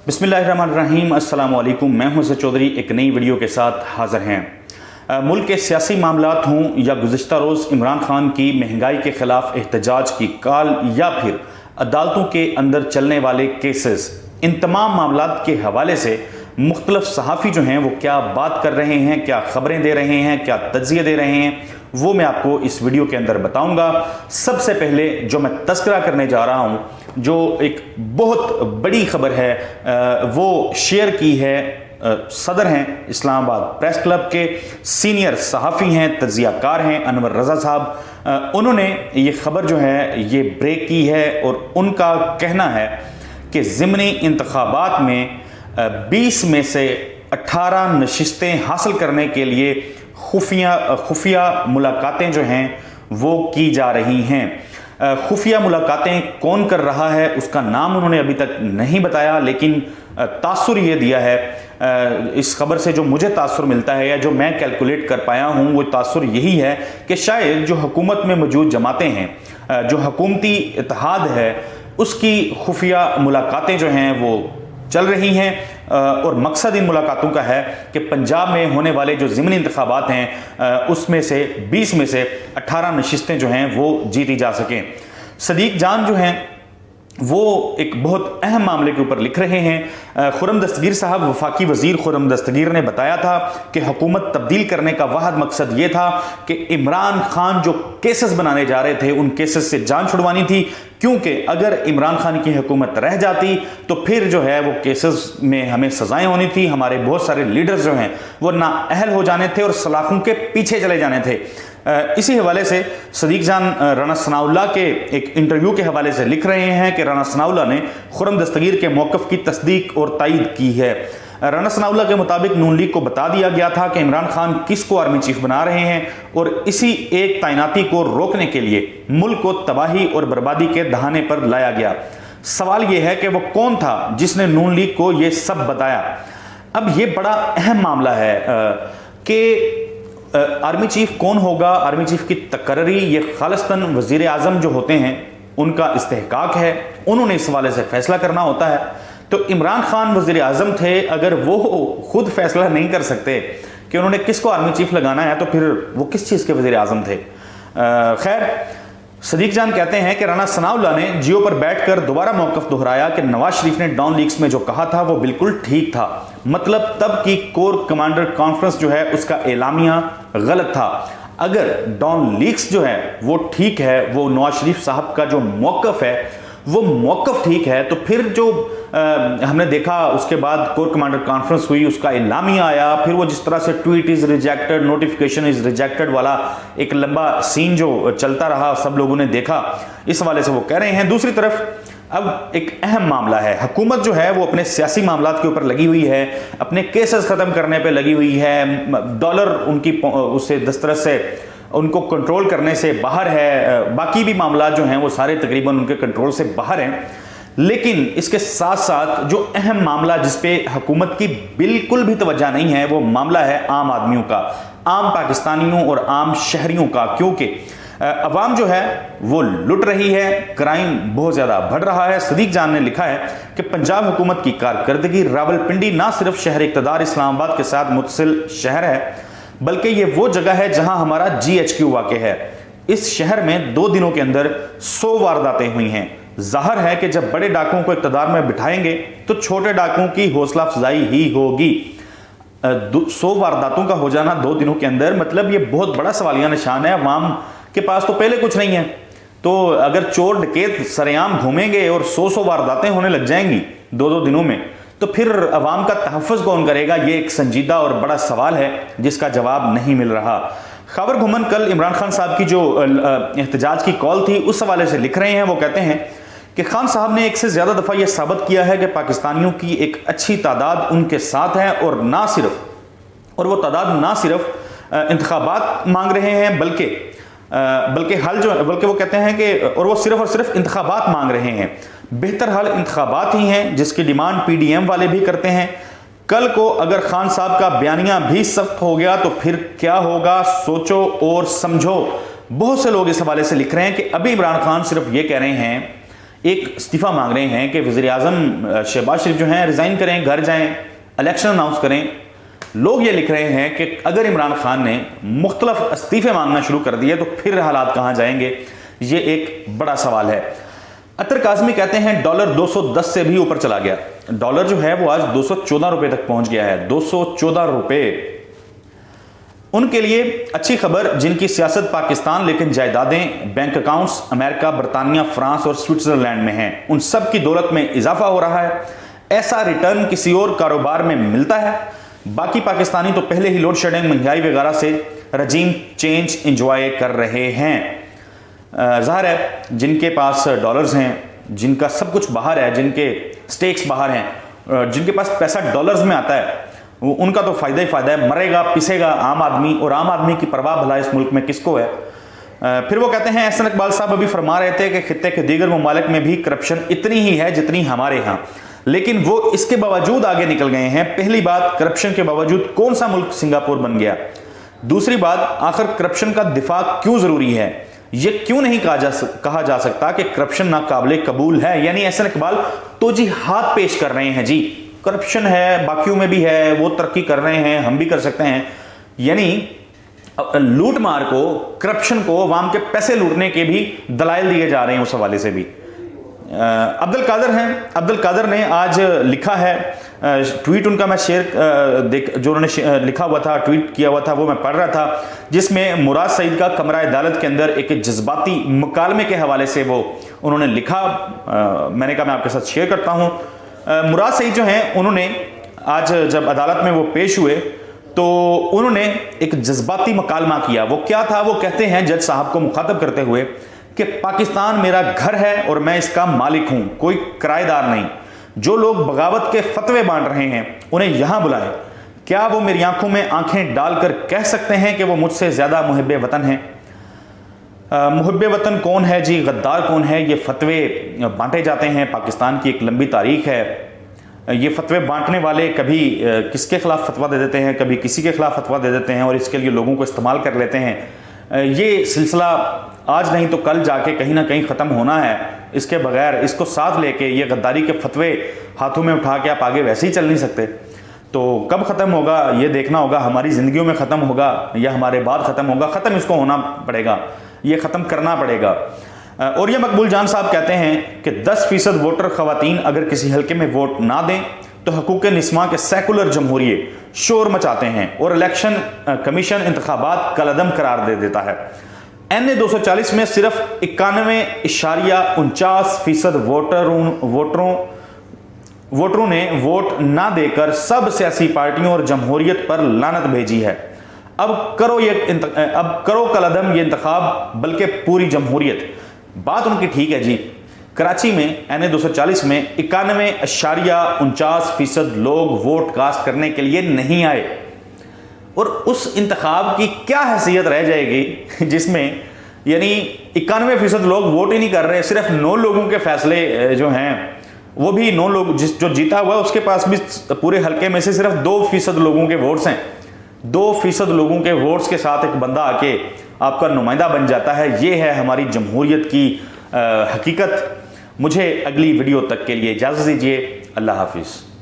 बिस्मिल्लाहिर्रहमानिर्रहीम, अस्सलाम वालेकुम। मैं हूं सर चौधरी एक नई वीडियो के साथ हाज़िर हैं। मुल्क के सियासी मामलात हों या गुज़िश्ता रोज़ इमरान खान की महंगाई के ख़िलाफ़ एहतजाज की कॉल या फिर अदालतों के अंदर चलने वाले केसेस, इन तमाम मामलात के हवाले से मुख्तलिफ सहाफ़ी जो हैं वो क्या बात कर रहे हैं, क्या ख़बरें दे रहे हैं, क्या तज्ज़िये दे रहे हैं, वो मैं आपको इस वीडियो के अंदर बताऊंगा। सबसे पहले जो मैं तज़किरा करने जा रहा हूं, जो एक बहुत बड़ी खबर है, वो शेयर की है सदर हैं इस्लामाबाद प्रेस क्लब के, सीनियर सहाफ़ी हैं, तज्ज़ियाकार हैं अनवर रज़ा साहब। उन्होंने ये ख़बर जो है ये ब्रेक की है और उनका कहना है कि ज़िमनी इंतख़ाबात में 20 में से 18 नशिस्तें हासिल करने के लिए खुफिया मुलाकातें जो हैं वो की जा रही हैं। खुफिया मुलाकातें कौन कर रहा है उसका नाम उन्होंने अभी तक नहीं बताया, लेकिन तासुर ये दिया है, इस खबर से जो मुझे तासुर मिलता है या जो मैं कैलकुलेट कर पाया हूँ वो तासुर यही है कि शायद जो हुकूमत में मौजूद जमातें हैं, जो हुकूमती इत्तेहाद है, उसकी खुफिया मुलाकातें जो हैं वो चल रही हैं और मकसद इन मुलाकातों का है कि पंजाब में होने वाले जो ज़िमनी इंतखाबात हैं उसमें से 20 में से 18 नशिस्तें जो हैं वो जीती जा सकें। सदीक जान जो हैं वो एक बहुत अहम मामले के ऊपर लिख रहे हैं। खुर्रम दस्तगीर साहब, वफाकी वज़ीर खुर्रम दस्तगीर ने बताया था कि हुकूमत तब्दील करने का वाहद मकसद ये था कि इमरान खान जो केसेस बनाने जा रहे थे उन केसेस से जान छुड़वानी थी, क्योंकि अगर इमरान खान की हुकूमत रह जाती तो फिर जो है वो केसेस में हमें सजाएं होनी थी, हमारे बहुत सारे लीडर्स जो हैं वो नाअहल हो जाने थे और सलाखों के पीछे चले जाने थे। इसी हवाले से सदीक जान राना सनाउल्लाह के एक इंटरव्यू के हवाले से लिख रहे हैं कि राना सनाउल्लाह ने खुर्रम दस्तगीर के मौक़िफ़ की तस्दीक और तायीद की है। राना सनाउल्लाह के मुताबिक नून लीग को बता दिया गया था कि इमरान खान किसको आर्मी चीफ बना रहे हैं और इसी एक तैनाती को रोकने के लिए मुल्क को तबाही और बर्बादी के दहाने पर लाया गया। सवाल यह है कि वो कौन था जिसने नून लीग को ये सब बताया। अब ये बड़ा अहम मामला है कि आर्मी चीफ कौन होगा, आर्मी चीफ की तकर्री ये खालिस्तन वज़ीर आज़म जो होते हैं उनका इस्तेहकाक है, उन्होंने इस हवाले से फैसला करना होता है। तो इमरान खान वज़ीर आज़म थे, अगर वो खुद फैसला नहीं कर सकते कि उन्होंने किसको आर्मी चीफ लगाना है तो फिर वो किस चीज़ के वज़ीर आज़म थे। खैर, सदीक जान कहते हैं कि राना सनाउल्लाह ने जियो पर बैठकर दोबारा मौक़िफ़ दोहराया कि नवाज शरीफ ने डॉन लीग्स में जो कहा था वो बिल्कुल ठीक था, मतलब तब की कोर कमांडर कॉन्फ्रेंस जो है उसका एलामिया गलत था। अगर डॉन लीग्स जो है वो ठीक है, वो नवाज शरीफ साहब का जो मौक़िफ़ है वो मौक़िफ़ ठीक है, तो फिर जो हमने देखा उसके बाद कोर कमांडर कॉन्फ्रेंस हुई, उसका एलामिया आया, फिर वो जिस तरह से tweet is rejected, notification is rejected वाला एक लंबा सीन जो चलता रहा, सब लोगों ने देखा, इस हवाले से वो कह रहे हैं। दूसरी तरफ अब एक अहम मामला है, हुकूमत जो है वो अपने सियासी मामलात के ऊपर लगी हुई है, अपने केसेस ख़त्म करने पे लगी हुई है, डॉलर उनकी उससे दस्तरस से उनको कंट्रोल करने से बाहर है, बाकी भी मामला जो हैं वो सारे तकरीबन उनके कंट्रोल से बाहर हैं। लेकिन इसके साथ साथ जो अहम मामला जिस पे हुकूमत की बिल्कुल भी तवज्जो नहीं है वो मामला है आम आदमियों का, आम पाकिस्तानियों और आम शहरियों का, क्योंकि अवाम जो है वो लुट रही है, क्राइम बहुत ज़्यादा बढ़ रहा है। सदीक जान ने लिखा है कि पंजाब हुकूमत की कारकर्दगी, रावलपिंडी ना सिर्फ शहर इक़्तिदार इस्लामाबाद के साथ मुत्तसिल शहर है बल्कि ये वो जगह है जहां हमारा GHQ वाक़ है। इस शहर में 2 दिनों के अंदर 100 वारदातें हुई हैं। ज़ाहिर है कि जब बड़े डाकुओं को इक़्तिदार में बिठाएंगे तो छोटे डाकुओं की हौसला अफजाई ही होगी। 100 वारदातों का हो जाना 2 दिनों के अंदर, मतलब ये बहुत बड़ा सवालिया निशान है। अवाम के पास तो पहले कुछ नहीं है, तो अगर चोर डकैत सरेआम घूमेंगे और 100 वारदातें होने लग जाएंगी 2-2 दिनों में, तो फिर अवाम का तहफ़्फ़ुज़ कौन करेगा? ये एक संजीदा और बड़ा सवाल है जिसका जवाब नहीं मिल रहा। खबर घुमन कल इमरान खान साहब की जो एहतजाज की कॉल थी उस हवाले से लिख रहे हैं, वो कहते हैं कि खान साहब ने एक से ज़्यादा दफ़ा यह साबित किया है कि पाकिस्तानियों की एक अच्छी तादाद उनके साथ है और वो तादाद ना सिर्फ इंतखाबात मांग रहे हैं बल्कि वो कहते हैं कि वो सिर्फ इंतखाबात मांग रहे हैं, बेहतर हाल इंतखाबात ही हैं जिसकी डिमांड PDM वाले भी करते हैं। कल को अगर खान साहब का बयानिया भी सख्त हो गया तो फिर क्या होगा, सोचो और समझो। बहुत से लोग इस हवाले से लिख रहे हैं कि अभी इमरान खान सिर्फ ये कह रहे हैं ایک استعفیٰ مانگ رہے ہیں کہ وزیر اعظم شہباز شریف جو ہیں ریزائن کریں, گھر جائیں, الیکشن اناؤنس کریں. لوگ یہ لکھ رہے ہیں کہ اگر عمران خان نے مختلف استعفے مانگنا شروع کر دیے تو پھر حالات کہاں جائیں گے, یہ ایک بڑا سوال ہے. اطہر کاظمی کہتے ہیں ڈالر 210 سے بھی اوپر چلا گیا. ڈالر جو ہے وہ آج 214 روپے تک پہنچ گیا ہے, 214 روپے. ان کے لیے اچھی خبر, جن کی سیاست پاکستان لیکن جائیدادیں, بینک اکاؤنٹس امریکہ, برطانیہ, فرانس اور سوئٹزرلینڈ میں ہیں, ان سب کی دولت میں اضافہ ہو رہا ہے. ایسا ریٹرن کسی اور کاروبار میں ملتا ہے؟ باقی پاکستانی تو پہلے ہی لوڈ شیڈنگ, مہنگائی وغیرہ سے رجیم چینج انجوائے کر رہے ہیں. ظاہر ہے جن کے پاس ڈالرز ہیں, جن کا سب کچھ باہر ہے, جن کے سٹیکس باہر ہیں, جن کے پاس پیسہ ڈالرز میں آتا ہے, ان کا تو فائدہ ہی فائدہ ہے. مرے گا پسے گا عام آدمی, اور عام آدمی کی پرواہ بھلا اس ملک میں کس کو ہے. پھر وہ کہتے ہیں, احسن اقبال صاحب ابھی فرما رہے تھے کہ خطے کے دیگر ممالک میں بھی کرپشن اتنی ہی ہے جتنی ہمارے ہاں, لیکن وہ اس کے باوجود آگے نکل گئے ہیں. پہلی بات, کرپشن کے باوجود کون سا ملک سنگاپور بن گیا؟ دوسری بات, آخر کرپشن کا دفاع کیوں ضروری ہے؟ یہ کیوں نہیں کہا جا سکتا کہ کرپشن ناقابل قبول ہے؟ یعنی احسن اقبال توجیحات پیش کر رہے ہیں, جی کرپشن ہے, باقیوں میں بھی ہے, وہ ترقی کر رہے ہیں, ہم بھی کر سکتے ہیں. یعنی لوٹ مار کو, کرپشن کو, عوام کے پیسے لوٹنے کے بھی دلائل دیے جا رہے ہیں اس حوالے سے بھی. عبد القادر ہیں, عبد القادر نے آج لکھا ہے, ٹویٹ ان کا میں شیئر جو انہوں نے لکھا ہوا تھا, ٹویٹ کیا ہوا تھا, وہ میں پڑھ رہا تھا, جس میں مراد سعید کا کمرہ عدالت کے اندر ایک جذباتی مکالمے کے حوالے سے وہ انہوں نے لکھا. میں نے کہا میں آپ کے ساتھ شیئر کرتا ہوں. مراد سعید جو ہیں, انہوں نے آج جب عدالت میں وہ پیش ہوئے تو انہوں نے ایک جذباتی مکالمہ کیا. وہ کیا تھا؟ وہ کہتے ہیں جج صاحب کو مخاطب کرتے ہوئے کہ پاکستان میرا گھر ہے اور میں اس کا مالک ہوں, کوئی کرائے دار نہیں. جو لوگ بغاوت کے فتوے بانٹ رہے ہیں انہیں یہاں بلائیں. کیا وہ میری آنکھوں میں آنکھیں ڈال کر کہہ سکتے ہیں کہ وہ مجھ سے زیادہ محب وطن ہیں؟ محب وطن کون ہے جی, غدار کون ہے؟ یہ فتوے بانٹے جاتے ہیں, پاکستان کی ایک لمبی تاریخ ہے. یہ فتوے بانٹنے والے کبھی کس کے خلاف فتویٰ دے دیتے ہیں, کبھی کسی کے خلاف فتویٰ دے دیتے ہیں, اور اس کے لیے لوگوں کو استعمال کر لیتے ہیں. یہ سلسلہ آج نہیں تو کل جا کے کہیں نہ کہیں ختم ہونا ہے. اس کے بغیر, اس کو ساتھ لے کے, یہ غداری کے فتوے ہاتھوں میں اٹھا کے آپ آگے ویسے ہی چل نہیں سکتے. تو کب ختم ہوگا یہ دیکھنا ہوگا. ہماری زندگیوں میں ختم ہوگا یا ہمارے بعد ختم ہوگا, ختم اس کو ہونا پڑے گا, یہ ختم کرنا پڑے گا. اور یہ مقبول جان صاحب کہتے ہیں کہ 10% ووٹر خواتین اگر کسی حلقے میں ووٹ نہ دیں تو حقوق نسواں کے سیکولر جمہوریے شور مچاتے ہیں اور الیکشن کمیشن انتخابات کالعدم قرار دے دیتا ہے. NA 240 میں صرف 91.49% ووٹروں نے ووٹ نہ دے کر سب سیاسی پارٹیوں اور جمہوریت پر لعنت بھیجی ہے. اب کرو کالعدم یہ انتخاب, بلکہ پوری جمہوریت. بات ان کی ٹھیک ہے جی. کراچی میں NA 240 میں 91.49% لوگ ووٹ کاسٹ کرنے کے لیے نہیں آئے, اور اس انتخاب کی کیا حیثیت رہ جائے گی جس میں یعنی 91% لوگ ووٹ ہی نہیں کر رہے. صرف 9 لوگوں کے فیصلے جو ہیں, وہ بھی 9 لوگ, جو جیتا ہوا ہے اس کے پاس بھی پورے حلقے میں سے صرف 2% لوگوں کے ووٹس ہیں. 2% لوگوں کے ووٹس کے ساتھ ایک بندہ آ کے آپ کا نمائندہ بن جاتا ہے. یہ ہے ہماری جمہوریت کی حقیقت. مجھے اگلی ویڈیو تک کے لیے اجازت دیجیے. اللہ حافظ.